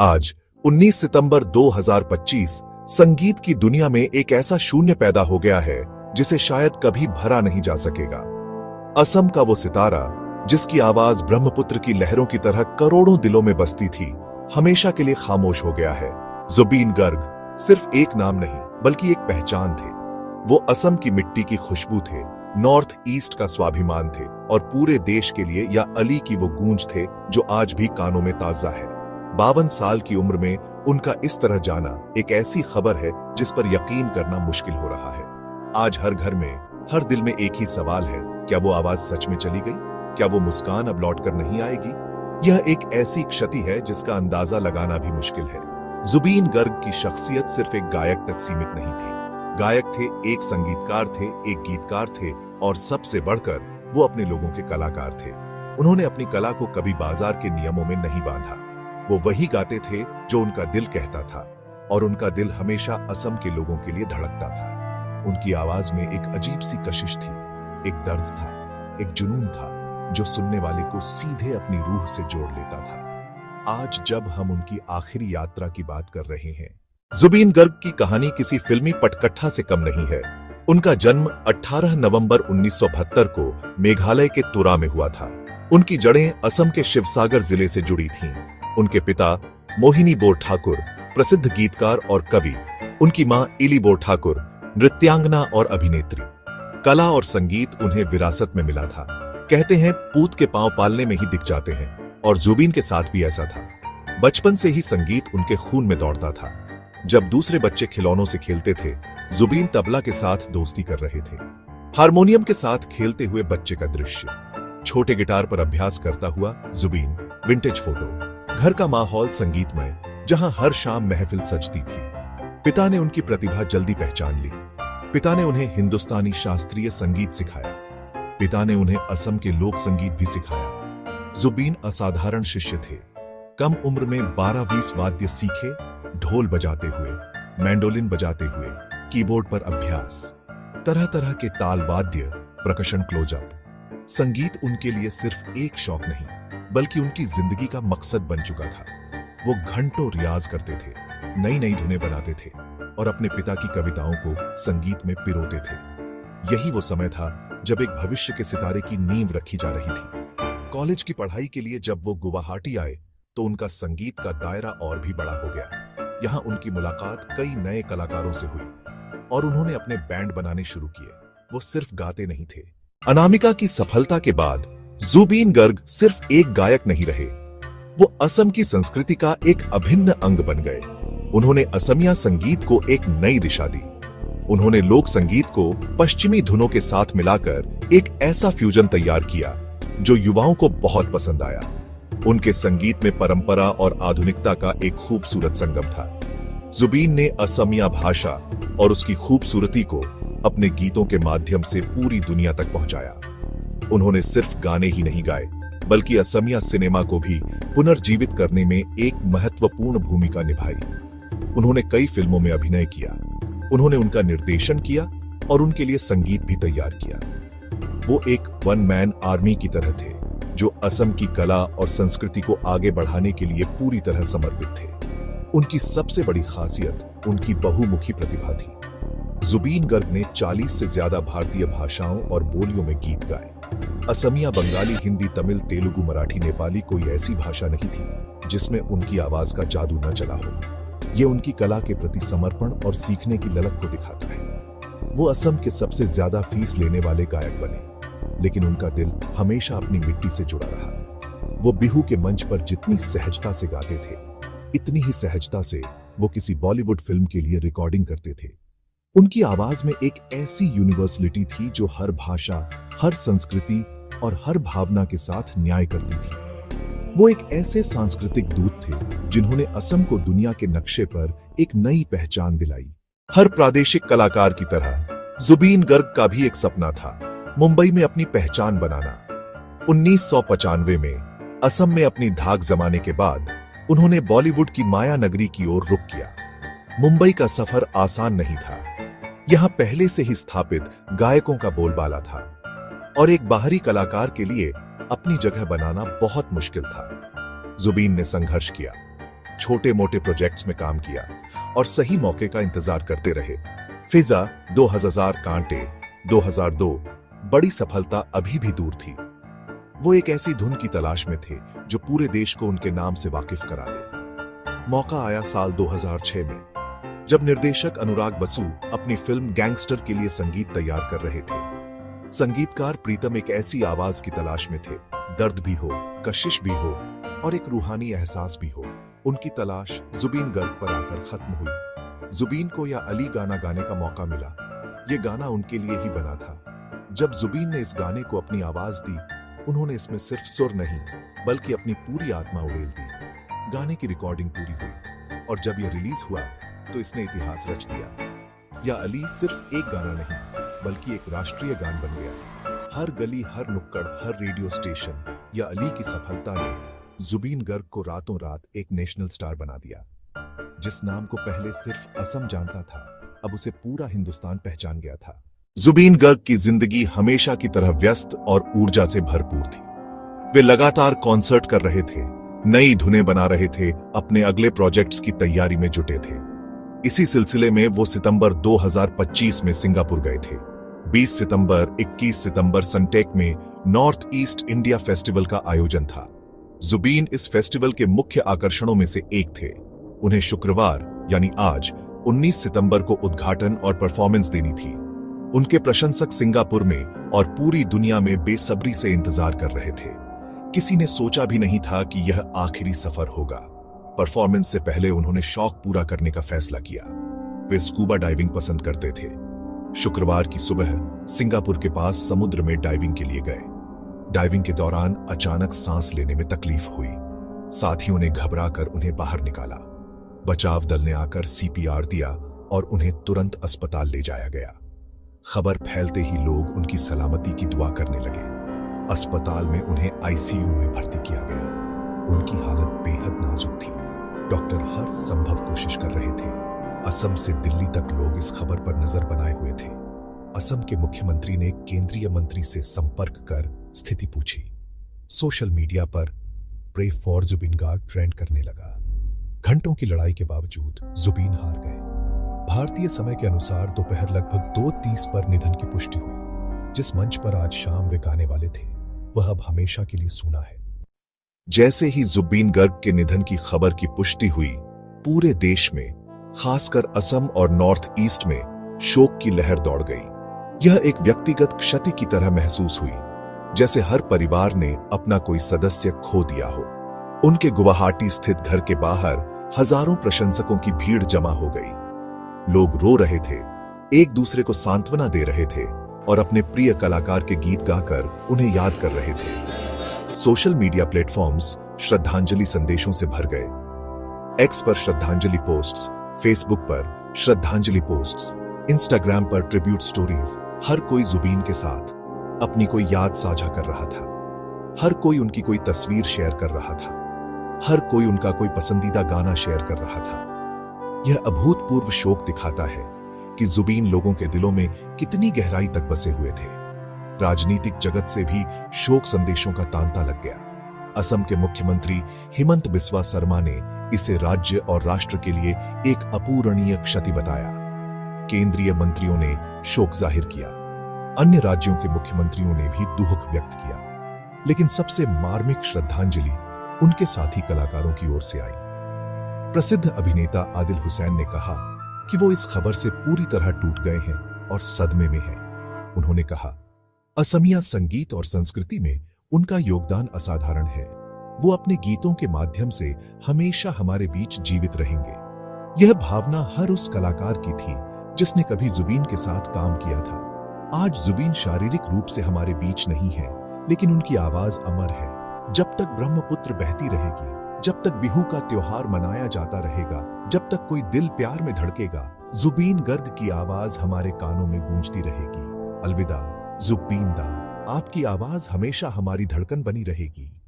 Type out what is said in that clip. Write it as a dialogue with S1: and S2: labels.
S1: आज 19 सितंबर 2025 संगीत की दुनिया में एक ऐसा शून्य पैदा हो गया है जिसे शायद कभी भरा नहीं जा सकेगा। असम का वो सितारा जिसकी आवाज ब्रह्मपुत्र की लहरों की तरह करोड़ों दिलों में बसती थी, हमेशा के लिए खामोश हो गया है। जुबीन गर्ग सिर्फ एक नाम नहीं बल्कि एक पहचान थे। वो असम की मिट्टी की खुशबू थे, नॉर्थ ईस्ट का स्वाभिमान थे और पूरे देश के लिए या अली की वो गूंज थे जो आज भी कानों में ताजा है। 52 साल की उम्र में उनका इस तरह जाना एक ऐसी खबर है जिस पर यकीन करना मुश्किल हो रहा है। आज हर घर में, हर दिल में एक ही सवाल है, क्या वो आवाज सच में चली गई? क्या वो मुस्कान अब लौट कर नहीं आएगी? यह एक ऐसी क्षति है जिसका अंदाजा लगाना भी मुश्किल है। जुबीन गर्ग की शख्सियत सिर्फ एक गायक तक सीमित नहीं थी। गायक थे, एक संगीतकार थे, एक गीतकार थे और सबसे बढ़कर वो अपने लोगों के कलाकार थे। उन्होंने अपनी कला को कभी बाजार के नियमों में नहीं बांधा। वो वही गाते थे जो उनका दिल कहता था और उनका दिल हमेशा असम के लोगों के लिए धड़कता था। उनकी आवाज में एक अजीब सी कशिश थी, एक दर्द था, एक जुनून था जो सुनने वाले को सीधे अपनी रूह से जोड़ लेता था। आज जब हम उनकी आखिरी यात्रा की बात कर रहे हैं, जुबीन गर्ग की कहानी किसी फिल्मी पटकथा से कम नहीं है। उनका जन्म 18 नवंबर 1972 को मेघालय के तुरा में हुआ था। उनकी जड़ें असम के शिवसागर जिले से जुड़ी थीं। उनके पिता मोहिनी बोर ठाकुर प्रसिद्ध गीतकार और कवि, उनकी मां इली बोर ठाकुर नृत्यांगना और अभिनेत्री। कला और संगीत उन्हें विरासत में मिला था। कहते हैं पूत के पांव पालने में ही दिख जाते हैं और जुबीन के साथ भी ऐसा था। बचपन से ही संगीत उनके खून में दौड़ता था। जब दूसरे बच्चे खिलौनों से खेलते थे, जुबीन तबला के साथ दोस्ती कर रहे थे। हारमोनियम के साथ खेलते हुए बच्चे का दृश्य, छोटे गिटार पर अभ्यास करता हुआ जुबीन, विंटेज फोटो, घर का माहौल संगीतमय जहां हर शाम महफिल सजती थी। पिता ने उनकी प्रतिभा जल्दी पहचान ली। पिता ने उन्हें हिंदुस्तानी शास्त्रीय संगीत सिखाया। पिता ने उन्हें असम के लोक संगीत भी सिखाया। जुबीन असाधारण शिष्य थे। कम उम्र में 12-20 वाद्य सीखे, ढोल बजाते हुए, मैंडोलिन बजाते हुए, कीबोर्ड पर अभ्यास, तरह तरह के ताल वाद्य, परकशन क्लोजअप। संगीत उनके लिए सिर्फ एक शौक नहीं बल्कि उनकी जिंदगी का मकसद बन चुका था। वो घंटों रियाज करते थे, नई नई धुनें बनाते थे और अपने पिता की कविताओं को संगीत में पिरोते थे। यही वो समय था जब एक भविष्य के सितारे की नींव रखी जा रही थी। कॉलेज की पढ़ाई के लिए जब वो गुवाहाटी आए तो उनका संगीत का दायरा और भी बड़ा हो गया। यहाँ उनकी मुलाकात कई नए कलाकारों से हुई और उन्होंने अपने बैंड बनाने शुरू किए। वो सिर्फ गाते नहीं थे। अनामिका की सफलता के बाद जुबीन गर्ग सिर्फ एक गायक नहीं रहे, वो असम की संस्कृति का एक अभिन्न अंग बन गए। उन्होंने असमिया संगीत को एक नई दिशा दी। उन्होंने लोक संगीत को पश्चिमी धुनों के साथ मिलाकर एक ऐसा फ्यूजन तैयार किया जो युवाओं को बहुत पसंद आया। उनके संगीत में परंपरा और आधुनिकता का एक खूबसूरत संगम था। जुबीन ने असमिया भाषा और उसकी खूबसूरती को अपने गीतों के माध्यम से पूरी दुनिया तक पहुंचाया। उन्होंने सिर्फ गाने ही नहीं गाए बल्कि असमिया सिनेमा को भी पुनर्जीवित करने में एक महत्वपूर्ण भूमिका निभाई। उन्होंने कई फिल्मों में अभिनय किया, उन्होंने उनका निर्देशन किया और उनके लिए संगीत भी तैयार किया। वो एक वन मैन आर्मी की तरह थे जो असम की कला और संस्कृति को आगे बढ़ाने के लिए पूरी तरह समर्पित थे। उनकी सबसे बड़ी खासियत उनकी बहुमुखी प्रतिभा थी। जुबीन गर्ग ने 40 से ज्यादा भारतीय भाषाओं और बोलियों में गीत गाए। असमिया, बंगाली, हिंदी, तमिल, तेलुगु, मराठी, नेपाली कोई ऐसी भाषा नहीं थी जिसमें उनकी आवाज का जादू न चला हो। ये उनकी कला के प्रति समर्पण और सीखने की ललक को दिखाता है। वो असम के सबसे ज्यादा फीस लेने वाले गायक बने, लेकिन उनका दिल हमेशा अपनी मिट्टी से जुड़ा रहा। वो बिहू के मंच पर जितनी सहजता से गाते थे, इतनी ही सहजता से वो किसी बॉलीवुड फिल्म के लिए रिकॉर्डिंग करते थे। उनकी आवाज में एक ऐसी यूनिवर्सलिटी थी जो हर भाषा, हर संस्कृति और हर भावना के साथ न्याय करती थी। वो एक ऐसे सांस्कृतिक दूत थे जिन्होंने असम को दुनिया के नक्शे पर एक नई पहचान दिलाई। हर प्रादेशिक कलाकार की तरह जुबीन गर्ग का भी एक सपना था, मुंबई में अपनी पहचान बनाना। 1995 में असम में अपनी धाक जमाने के बाद उन्होंने बॉलीवुड की माया नगरी की ओर रुख किया। मुंबई का सफर आसान नहीं था। यहां पहले से ही स्थापित गायकों का बोलबाला था और एक बाहरी कलाकार के लिए अपनी जगह बनाना बहुत मुश्किल था। जुबीन ने संघर्ष किया, छोटे मोटे प्रोजेक्ट्स में काम किया और सही मौके का इंतजार करते रहे। फिजा 2000 कांटे 2002 बड़ी सफलता अभी भी दूर थी। वो एक ऐसी धुन की तलाश में थे जो पूरे देश को उनके नाम से वाकिफ करा दे। मौका आया साल 2006 में, जब निर्देशक अनुराग बसु अपनी फिल्म गैंगस्टर के लिए संगीत तैयार कर रहे थे। संगीतकार प्रीतम एक ऐसी आवाज की तलाश में थे, दर्द भी हो, कशिश भी हो और एक रूहानी एहसास भी हो। उनकी तलाश जुबीन गर्ग पर आकर खत्म हुई। जुबीन को या अली गाना गाने का मौका मिला। ये गाना उनके लिए ही बना था। जब जुबीन ने इस गाने को अपनी आवाज दी, उन्होंने इसमें सिर्फ सुर नहीं बल्कि अपनी पूरी आत्मा उड़ेल दी। गाने की रिकॉर्डिंग पूरी हुई और जब यह रिलीज हुआ तो इसने इतिहास रच दिया। या अली सिर्फ एक गाना नहीं बल्कि एक राष्ट्रीय गान बन गया। हर गली, हर नुक्कड़, हर रेडियो स्टेशन या अली की सफलता ने जुबीन गर्ग को रातों रात एक नेशनल स्टार बना दिया। जिस नाम को पहले सिर्फ असम जानता था, अब उसे पूरा हिंदुस्तान पहचान गया था। जुबीन गर्ग की जिंदगी हमेशा की तरह व्यस्त और ऊर्जा से भरपूर थी। वे लगातार कॉन्सर्ट कर रहे थे, नई धुनें बना रहे थे, अपने अगले प्रोजेक्ट्स की तैयारी में जुटे थे। इसी सिलसिले में वो सितंबर 2025 में सिंगापुर गए थे। 20 सितंबर 21 सितंबर सनटेक में नॉर्थ ईस्ट इंडिया फेस्टिवल का आयोजन था। जुबीन इस फेस्टिवल के मुख्य आकर्षणों में से एक थे। उन्हें शुक्रवार यानी आज 19 सितंबर को उद्घाटन और परफॉर्मेंस देनी थी। उनके प्रशंसक सिंगापुर में और पूरी दुनिया में बेसब्री से इंतजार कर रहे थे। किसी ने सोचा भी नहीं था कि यह आखिरी सफर होगा। परफॉर्मेंस से पहले उन्होंने शौक पूरा करने का फैसला किया। वे स्कूबा डाइविंग पसंद करते थे। शुक्रवार की सुबह सिंगापुर के पास समुद्र में डाइविंग के लिए गए। डाइविंग के दौरान अचानक सांस लेने में तकलीफ हुई। साथियों ने घबराकर उन्हें बाहर निकाला। बचाव दल ने आकर सीपीआर दिया और उन्हें तुरंत अस्पताल ले जाया गया। खबर फैलते ही लोग उनकी सलामती की दुआ करने लगे। अस्पताल में उन्हें आईसीयू में भर्ती किया गया। उनकी हालत बेहद नाजुक थी। डॉक्टर हर संभव कोशिश कर रहे थे। असम से दिल्ली तक लोग इस खबर पर नजर बनाए हुए थे। असम के मुख्यमंत्री ने केंद्रीय मंत्री से संपर्क कर स्थिति पूछी। सोशल मीडिया पर pray for Zubeen Garg trend करने लगा। घंटों की लड़ाई के बावजूद जुबीन हार गए। भारतीय समय के अनुसार दोपहर लगभग 2:30 पर निधन की पुष्टि हुई। जिस मंच पर आज शाम वे गाने वाले थे, वह अब हमेशा के लिए सूना है। जैसे ही जुबीन गर्ग के निधन की खबर की पुष्टि हुई, पूरे देश में, खासकर असम और नॉर्थ ईस्ट में शोक की लहर दौड़ गई। यह एक व्यक्तिगत क्षति की तरह महसूस हुई, जैसे हर परिवार ने अपना कोई सदस्य खो दिया हो। उनके गुवाहाटी स्थित घर के बाहर हजारों प्रशंसकों की भीड़ जमा हो गई। लोग रो रहे थे, एक दूसरे को सांत्वना दे रहे थे और अपने प्रिय कलाकार के गीत गाकर उन्हें याद कर रहे थे। सोशल मीडिया प्लेटफॉर्म्स श्रद्धांजलि संदेशों से भर गए। एक्स पर श्रद्धांजलि पोस्ट्स, फेसबुक पर श्रद्धांजलि पोस्ट्स, इंस्टाग्राम पर ट्रिब्यूट स्टोरीज। हर कोई जुबीन के साथ अपनी कोई याद साझा कर रहा था। हर कोई उनकी कोई तस्वीर शेयर कर रहा था। हर कोई उनका कोई पसंदीदा गाना शेयर कर रहा था। यह अभूतपूर्व शोक दिखाता है कि जुबीन लोगों के दिलों में कितनी गहराई तक बसे हुए थे। राजनीतिक जगत से भी शोक संदेशों का तांता लग गया। असम के मुख्यमंत्री हिमंत बिस्वा शर्मा ने इसे राज्य और राष्ट्र के लिए एक अपूरणीय क्षति बताया। केंद्रीय मंत्रियों ने शोक जाहिर किया। अन्य राज्यों के मुख्यमंत्रियों ने भी दुख व्यक्त किया। लेकिन सबसे मार्मिक श्रद्धांजलि उनके साथी कलाकारों की ओर से आई। प्रसिद्ध अभिनेता आदिल हुसैन ने कहा कि वो इस खबर से पूरी तरह टूट गए हैं और सदमे में हैं। उन्होंने कहा, असमिया संगीत और संस्कृति में उनका योगदान असाधारण है। वो अपने गीतों के माध्यम से हमेशा हमारे बीच जीवित रहेंगे। यह भावना हर उस कलाकार की थी जिसने कभी जुबीन के साथ काम किया था। आज जुबीन शारीरिक रूप से हमारे बीच नहीं है, लेकिन उनकी आवाज अमर है। जब तक ब्रह्मपुत्र बहती रहेगी, जब तक बिहू का त्योहार मनाया जाता रहेगा, जब तक कोई दिल प्यार में धड़केगा, जुबीन गर्ग की आवाज हमारे कानों में गूंजती रहेगी। अलविदा जुबीन दा, आपकी आवाज हमेशा हमारी धड़कन बनी रहेगी।